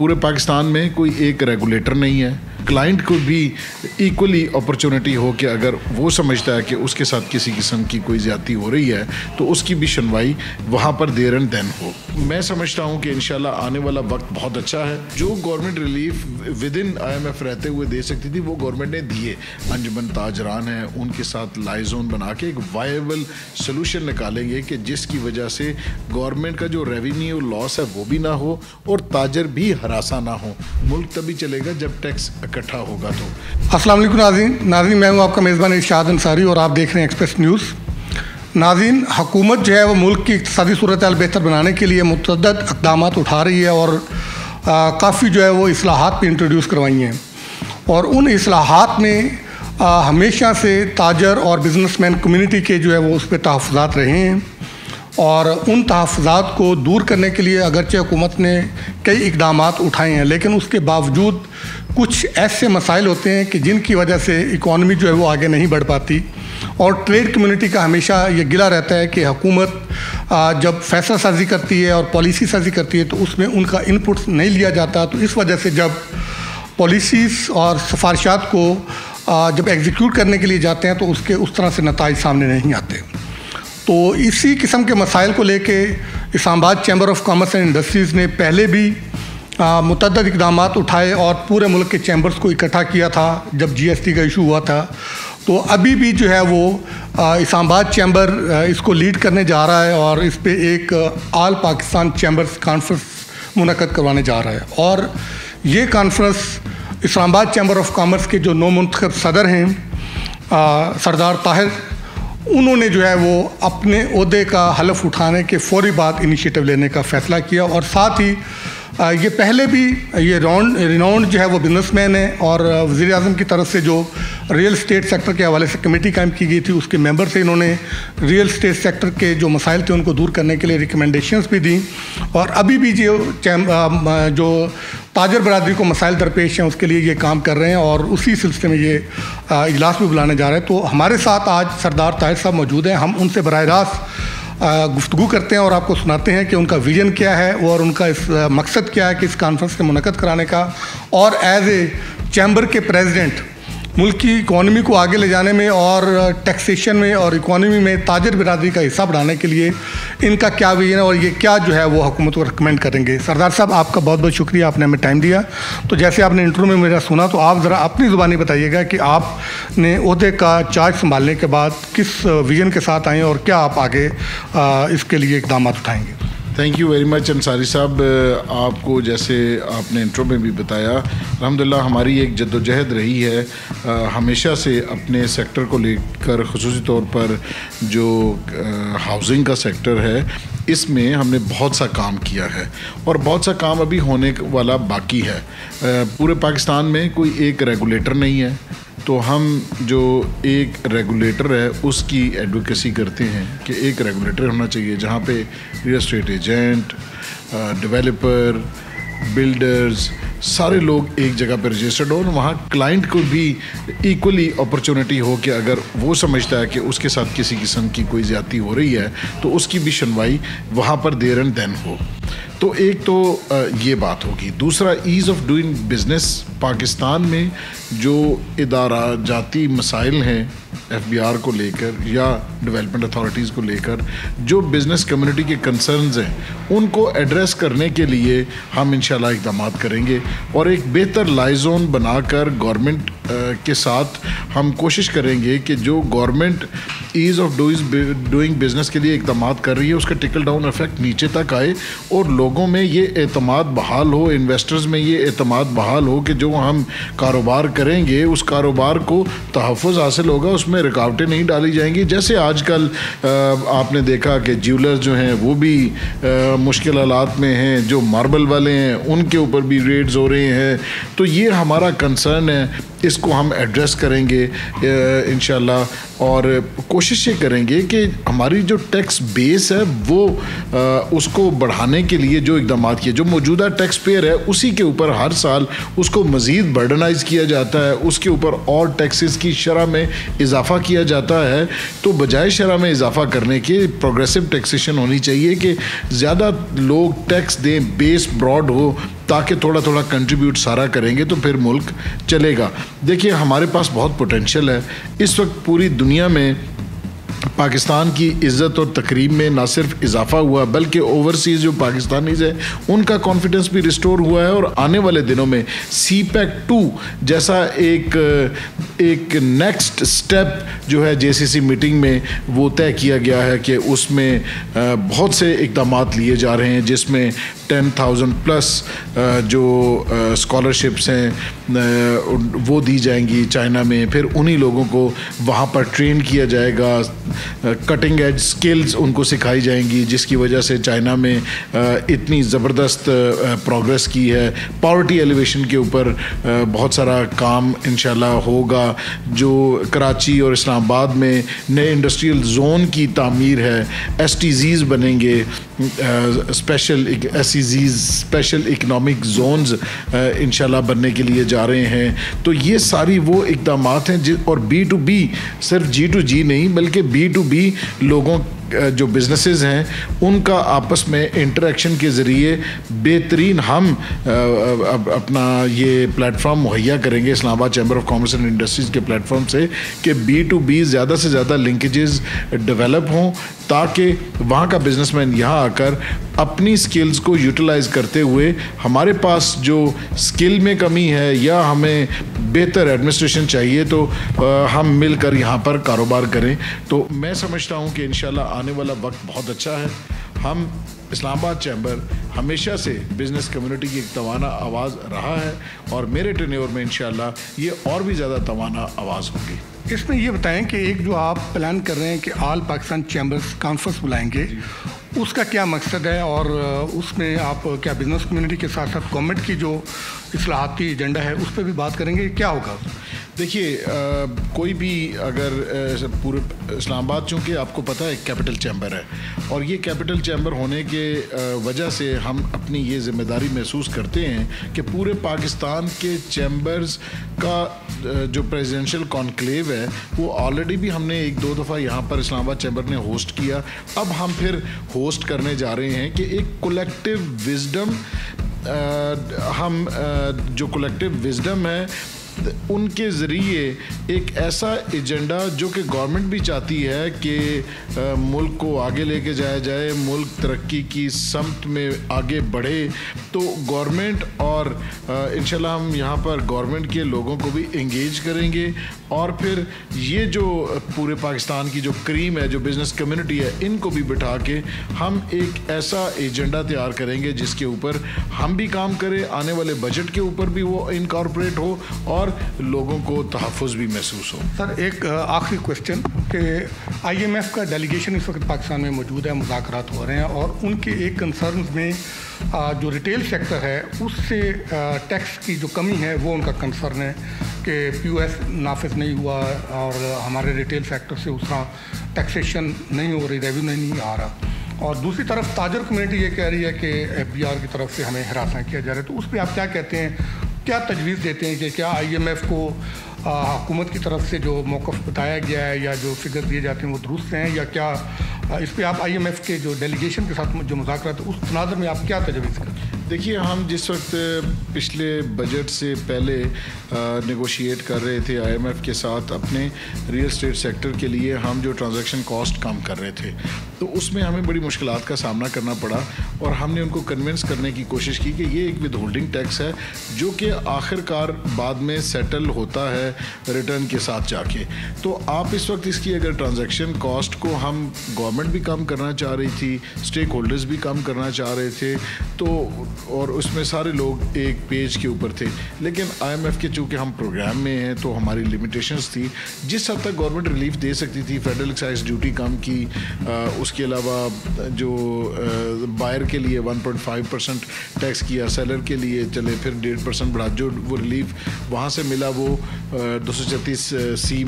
पूरे पाकिस्तान में कोई एक रेगुलेटर नहीं है। क्लाइंट को भी इक्वली अपॉर्चुनिटी हो कि अगर वो समझता है कि उसके साथ किसी किस्म की कोई ज़्यादती हो रही है तो उसकी भी सुनवाई वहाँ पर देर एंड देन हो। मैं समझता हूँ कि इंशाल्लाह आने वाला वक्त बहुत अच्छा है। जो government relief with in IMF रहते हुए दे सकती थी वो गवर्नमेंट ने दिए। अंजुमन ताजरान है, उनके साथ लाइजोन बना के एक वायबल सोल्यूशन निकालेंगे कि जिसकी वजह से गवर्नमेंट का जो रेवेन्यू लॉस है वो भी ना हो और ताजर भी हरासा ना हो। मुल्क तभी चलेगा जब टैक्स इकट्ठा होगा। तो अस्सलाम वालेकुम नाज़रीन, मैं हूँ आपका मेज़बान इरशाद अंसारी और आप देख रहे हैं एक्सप्रेस न्यूज़। नाज़रीन, हुकूमत जो है वो मुल्क की इक़्तिसादी सूरत हाल बेहतर बनाने के लिए मुतअद्दिद इक़दाम उठा रही है और काफ़ी जो है वो इस्लाहात भी इंट्रोड्यूस करवाई हैं और उन इस्लाहात में हमेशा से ताजर और बिजनेसमैन कम्युनिटी के जो है वो उस पर तहफ़्फ़ुज़ात रहे हैं और उन तहफ़्फ़ुज़ात को दूर करने के लिए अगरचे हुकूमत ने कई इक़दाम उठाए हैं, लेकिन उसके बावजूद कुछ ऐसे मसाइल होते हैं कि जिनकी वजह से इकॉनमी जो है वो आगे नहीं बढ़ पाती और ट्रेड कम्युनिटी का हमेशा ये गिला रहता है कि हुकूमत जब फैसला साजी करती है और पॉलिसी साजी करती है तो उसमें उनका इनपुट नहीं लिया जाता। तो इस वजह से जब पॉलिसीज़ और सिफारिशात को जब एग्जीक्यूट करने के लिए जाते हैं तो उसके उस तरह से नताइज सामने नहीं आते। तो इसी किस्म के मसाइल को लेके Islamabad chamber of commerce and industries ने पहले भी मुतअद्दिद इक़दाम उठाए और पूरे मुल्क के चैम्बर्स को इकट्ठा किया था जब GST का इशू हुआ था। तो अभी भी जो है वो इस्लामाबाद चैम्बर इसको लीड करने जा रहा है और इस पे एक ऑल पाकिस्तान चैम्बर्स कॉन्फ्रेंस मुनक़्क़द करवाने जा रहा है और ये conference Islamabad chamber of commerce के जो नौमुंतखब सदर हैं सरदार ताहिर, उन्होंने जो है वो अपने ओहदे का हलफ उठाने के फ़ौरी बाद इनिशिएटिव लेने का फ़ैसला किया और साथ ही ये पहले भी ये रिनाउंड जो है वो बिजनेसमैन है और वज़ीर आज़म की तरफ से जो रियल स्टेट सेक्टर के हवाले से कमेटी कायम की गई थी उसके मेंबर से इन्होंने रियल स्टेट सेक्टर के जो मसाइल थे उनको दूर करने के लिए रिकमेंडेशंस भी दी और अभी भी जो ताजर बरादरी को मसाइल दरपेश हैं उसके लिए ये काम कर रहे हैं और उसी सिलसिले में ये इजलास भी बुलाने जा रहे हैं। तो हमारे साथ आज सरदार ताहिर साहब मौजूद हैं। हम उनसे बराह रास्त गुफ्तगू करते हैं और आपको सुनाते हैं कि उनका विज़न क्या है और उनका इस मकसद क्या है कि इस कॉन्फ्रेंस के मुनक़्क़द कराने का और एज ए चैम्बर के प्रेसिडेंट मुल्क की इकॉनमी को आगे ले जाने में और टैक्सेशन में और इकॉनमी में ताजर बिरादरी का हिस्सा बढ़ाने के लिए इनका क्या विजन है और ये क्या जो है वो हुकूमत को रिकमेंड करेंगे। सरदार साहब, आपका बहुत बहुत शुक्रिया, आपने हमें टाइम दिया। तो जैसे आपने इंटरव्यू में मेरा सुना तो आप ज़रा अपनी ज़ुबानी बताइएगा कि आपने ओहदे का चार्ज संभालने के बाद किस विज़न के साथ आए और क्या आप आगे इसके लिए इक़दाम उठाएँगे। Thank you very much Ansari साहब। आपको जैसे आपने इंट्रो में भी बताया, अल्हम्दुलिल्लाह हमारी एक जद्दोजहद रही है हमेशा से अपने सेक्टर को लेकर, ख़ुसूसी तौर पर जो हाउसिंग का सेक्टर है इसमें हमने बहुत सा काम किया है और बहुत सा काम अभी होने वाला बाकी है। पूरे पाकिस्तान में कोई एक रेगुलेटर नहीं है, तो हम जो एक रेगुलेटर है उसकी एडवोकेसी करते हैं कि एक रेगुलेटर होना चाहिए जहाँ पे real estate agent, developer, builders सारे लोग एक जगह पर रजिस्टर्ड हो और वहाँ क्लाइंट को भी इक्वली अपॉर्चुनिटी हो कि अगर वो समझता है कि उसके साथ किसी किस्म की कोई ज़्यादती हो रही है तो उसकी भी सुनवाई वहाँ पर देर एंड देन हो। तो एक तो ये बात होगी। दूसरा, ease of doing business Pakistan में जो इदारा जाती मसाइल हैं FBR को लेकर या डेवलपमेंट अथॉरिटीज़ को लेकर, जो बिज़नेस कम्युनिटी के कंसर्न्स हैं उनको एड्रेस करने के लिए हम इंशाल्लाह इक़दाम करेंगे और एक बेहतर लाइजोन बनाकर गवर्नमेंट के साथ हम कोशिश करेंगे कि जो government ease of doing business के लिए इक़दाम कर रही है उसका टिकल डाउन इफ़ेक्ट नीचे तक आए और लोगों में ये एतमाद बहाल हो, इन्वेस्टर्स में ये एतमाद बहाल हो कि जो हम कारोबार करेंगे उस कारोबार को तहफ़्फ़ुज़ हासिल होगा, उसमें रुकावटें नहीं डाली जाएंगी। जैसे आजकल आपने देखा कि ज्वेलर्स जो हैं वो भी मुश्किल हालात में हैं, जो मार्बल वाले हैं उनके ऊपर भी रेड्स हो रहे हैं। तो ये हमारा कंसर्न है, इसको हम एड्रेस करेंगे इंशाल्लाह और कोशिश ये करेंगे कि हमारी जो टैक्स बेस है वो उसको बढ़ाने के लिए जो इक़दाम किए, जो मौजूदा टैक्स पेयर है उसी के ऊपर हर साल उसको मज़ीद बर्डनाइज़ किया जाता है, उसके ऊपर और टैक्सेस की शरह में इजाफ़ा किया जाता है। तो बजाय शरह में इजाफ़ा करने के प्रोग्रेसिव टैक्सेशन होनी चाहिए कि ज़्यादा लोग टैक्स दें, बेस ब्रॉड हो ताकि थोड़ा थोड़ा कंट्रीब्यूट सारा करेंगे तो फिर मुल्क चलेगा। देखिए हमारे पास बहुत पोटेंशियल है। इस वक्त पूरी दुनिया में पाकिस्तान की इज़्ज़त और तकरीम में ना सिर्फ इजाफा हुआ बल्कि ओवरसीज़ जो पाकिस्तानीज़ हैं उनका कॉन्फिडेंस भी रिस्टोर हुआ है। और आने वाले दिनों में CPEC 2 जैसा एक नेक्स्ट स्टेप जो है JCC मीटिंग में वो तय किया गया है कि उसमें बहुत से इक़दाम लिए जा रहे हैं, जिसमें 10,000 प्लस जो स्कॉलरशिप्स हैं वो दी जाएंगी चाइना में। फिर उन्हीं लोगों को वहाँ पर ट्रेन किया जाएगा, कटिंग एज स्किल्स उनको सिखाई जाएंगी, जिसकी वजह से चाइना में इतनी ज़बरदस्त प्रोग्रेस की है। पॉवर्टी एलिवेशन के ऊपर बहुत सारा काम इंशाल्लाह होगा। जो कराची और इस्लामाबाद में नए इंडस्ट्रियल जोन की तामीर है, STZs बनेंगे, स्पेशल इकनॉमिक जोन्स इंशाल्लाह बनने के लिए जा रहे हैं। तो ये सारी वो इक़दाम हैं और B2B, सिर्फ G2G नहीं बल्कि B2B लोगों जो बिजनेसेस हैं उनका आपस में इंटरेक्शन के ज़रिए बेहतरीन हम अपना ये प्लेटफॉर्म मुहैया करेंगे Islamabad chamber of commerce and industries के प्लेटफॉर्म से कि B2B ज़्यादा से ज़्यादा लिंकेजेस डेवलप हों, ताकि वहाँ का बिजनेसमैन यहाँ आकर अपनी स्किल्स को यूटिलाइज़ करते हुए, हमारे पास जो स्किल में कमी है या हमें बेहतर एडमिनिस्ट्रेशन चाहिए तो हम मिलकर यहाँ पर कारोबार करें। तो मैं समझता हूँ कि इंशाल्लाह आने वाला वक्त बहुत अच्छा है। हम इस्लामाबाद चैम्बर हमेशा से बिज़नेस कम्युनिटी की एक तवाना आवाज़ रहा है और मेरे टेन्योर में इंशाल्लाह ये और भी ज़्यादा तवाना आवाज़ होगी। इसमें ये बताएं कि एक जो आप प्लान कर रहे हैं कि ऑल पाकिस्तान चैम्बर्स कॉन्फ्रेंस बुलाएंगे, उसका क्या मकसद है और उसमें आप क्या बिज़नेस कम्युनिटी के साथ साथ गवर्नमेंट की जो इस्लाहाती एजेंडा है उस पर भी बात करेंगे, क्या होगा? देखिए कोई भी अगर पूरे इस्लामाबाद, चूँकि आपको पता है कैपिटल चैम्बर है और ये कैपिटल चैम्बर होने के वजह से हम अपनी ये ज़िम्मेदारी महसूस करते हैं कि पूरे पाकिस्तान के चैम्बर्स का जो प्रेसिडेंशियल कॉन्क्लेव है वो ऑलरेडी भी हमने 1-2 दफ़ा यहाँ पर इस्लामाबाद चैम्बर ने होस्ट किया। अब हम फिर होस्ट करने जा रहे हैं कि एक कलेक्टिव विजडम, हम जो कलेक्टिव विजडम है उनके ज़रिए एक ऐसा एजेंडा जो कि गवर्नमेंट भी चाहती है कि मुल्क को आगे लेके जाया जाए, मुल्क तरक्की की समत में आगे बढ़े, तो गवर्नमेंट और इंशाल्लाह हम यहाँ पर गवर्नमेंट के लोगों को भी एंगेज करेंगे और फिर ये जो पूरे पाकिस्तान की जो क्रीम है, जो बिज़नेस कम्युनिटी है, इनको भी बिठा के हम एक ऐसा एजेंडा तैयार करेंगे जिसके ऊपर हम भी काम करें, आने वाले बजट के ऊपर भी वो इनकॉर्पोरेट हो और लोगों को तहफ़्फ़ुज़ भी महसूस हो। सर एक आखिरी क्वेश्चन कि IMF का डेलीगेशन इस वक्त पाकिस्तान में मौजूद है, मुज़ाकरात हो रहे हैं और उनके एक कंसर्न में जो रिटेल सेक्टर है उससे टैक्स की जो कमी है वो उनका कंसर्न है कि POS नाफिज नहीं हुआ और हमारे रिटेल सेक्टर से उस तरह टैक्सेशन नहीं हो रही, रेवेन्यू नहीं आ रहा। और दूसरी तरफ ताजर कम्युनिटी ये कह रही है कि FBR की तरफ से हमें हरासा किया जा रहा है, तो उस पर आप क्या कहते हैं, क्या तजवीज़ देते हैं कि क्या IMF को हुकूमत की तरफ से जो मौक़िफ़ बताया गया है या जो फिगर दिए जाते हैं वो दुरुस्त हैं, या क्या इस पर आप IMF के जो डेलीगेशन के साथ जो मुज़ाकरात उस तनाज़ुर में आप क्या तजवीज़ करते हैं? देखिए हम जिस वक्त पिछले बजट से पहले नेगोशिएट कर रहे थे IMF के साथ अपने रियल एस्टेट सेक्टर के लिए, हम जो ट्रांजैक्शन कॉस्ट कम कर रहे थे तो उसमें हमें बड़ी मुश्किलात का सामना करना पड़ा और हमने उनको कन्विंस करने की कोशिश की कि ये एक विद होल्डिंग टैक्स है जो कि आखिरकार बाद में सेटल होता है रिटर्न के साथ जाके। तो आप इस वक्त इसकी अगर ट्रांजैक्शन कॉस्ट को हम गवर्नमेंट भी कम करना चाह रही थी, स्टेक होल्डर्स भी कम करना चाह रहे थे, तो और उसमें सारे लोग एक पेज के ऊपर थे, लेकिन IMF के चूँकि हम प्रोग्राम में हैं तो हमारी लिमिटेशंस थी। जिस हद तक गवर्नमेंट रिलीफ दे सकती थी, फेडरल एक्साइज ड्यूटी कम की, उसके अलावा जो बायर के लिए 1.5% टैक्स किया, सेलर के लिए चले फिर 1.5% बढ़ा, जो वो रिलीफ वहाँ से मिला वो 236C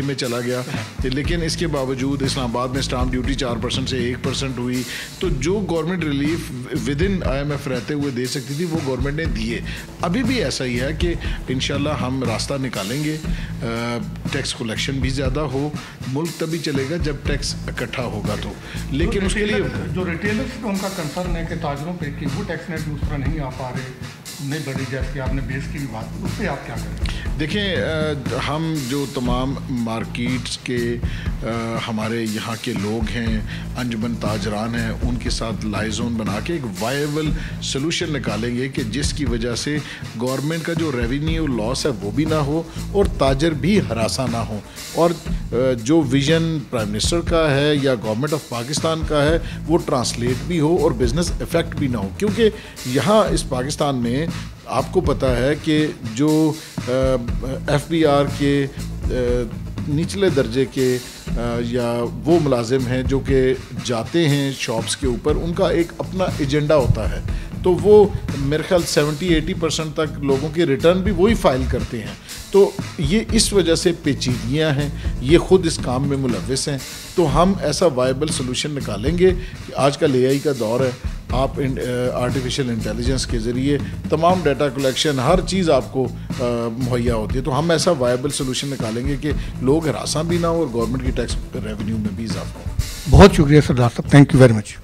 में चला गया। लेकिन इसके बावजूद इस्लामाबाद में स्टाम्प ड्यूटी 4% से 1% हुई। तो जो government relief with in IMF रहते हुए दे सकती थी, वो गवर्नमेंट ने दिए। अभी भी ऐसा ही है कि इंशाल्लाह हम रास्ता निकालेंगे, टैक्स कलेक्शन भी ज़्यादा हो। मुल्क तभी चलेगा जब टैक्स इकट्ठा होगा तो। लेकिन उसके लिए जो रिटेलर्स का उनका कंसर्न है कि ताजरों पे कि वो टैक्स नेट दूसरा नहीं आ पा रहे, नहीं बढ़ी, जैसे आपने बेस की भी बात, उस पर आप क्या करें? देखें, हम जो तमाम मार्केट्स के हमारे यहाँ के लोग हैं, अंजुमन ताजरान हैं, उनके साथ लाइजोन बना के एक वायबल सोल्यूशन निकालेंगे कि जिसकी वजह से गवर्नमेंट का जो रेवेन्यू लॉस है वो भी ना हो और ताजर भी हरासा ना हो, और जो विजन प्राइम मिनिस्टर का है या गवर्नमेंट ऑफ पाकिस्तान का है वो ट्रांसलेट भी हो और बिज़नेस इफेक्ट भी ना हो। क्योंकि यहाँ इस पाकिस्तान में आपको पता है कि जो FBR के निचले दर्जे के या वो मुलाजिम हैं जो कि जाते हैं शॉप्स के ऊपर, उनका एक अपना एजेंडा होता है, तो वो मेरे ख्याल 70-80% तक लोगों के रिटर्न भी वही फाइल करते हैं। तो ये इस वजह से पेचीदगियाँ हैं, ये ख़ुद इस काम में मुलव्विस हैं। तो हम ऐसा वायबल सोल्यूशन निकालेंगे कि आजकल AI का दौर है, आप आर्टिफिशियल इंटेलिजेंस के ज़रिए तमाम डाटा कलेक्शन हर चीज़ आपको मुहैया होती है। तो हम ऐसा वायबल सोल्यूशन निकालेंगे कि लोग हरासा भी ना हो और गवर्नमेंट की टैक्स रेवेन्यू में भी इजाफा हो। बहुत शुक्रिया सरदार साहब, थैंक यू वेरी मच।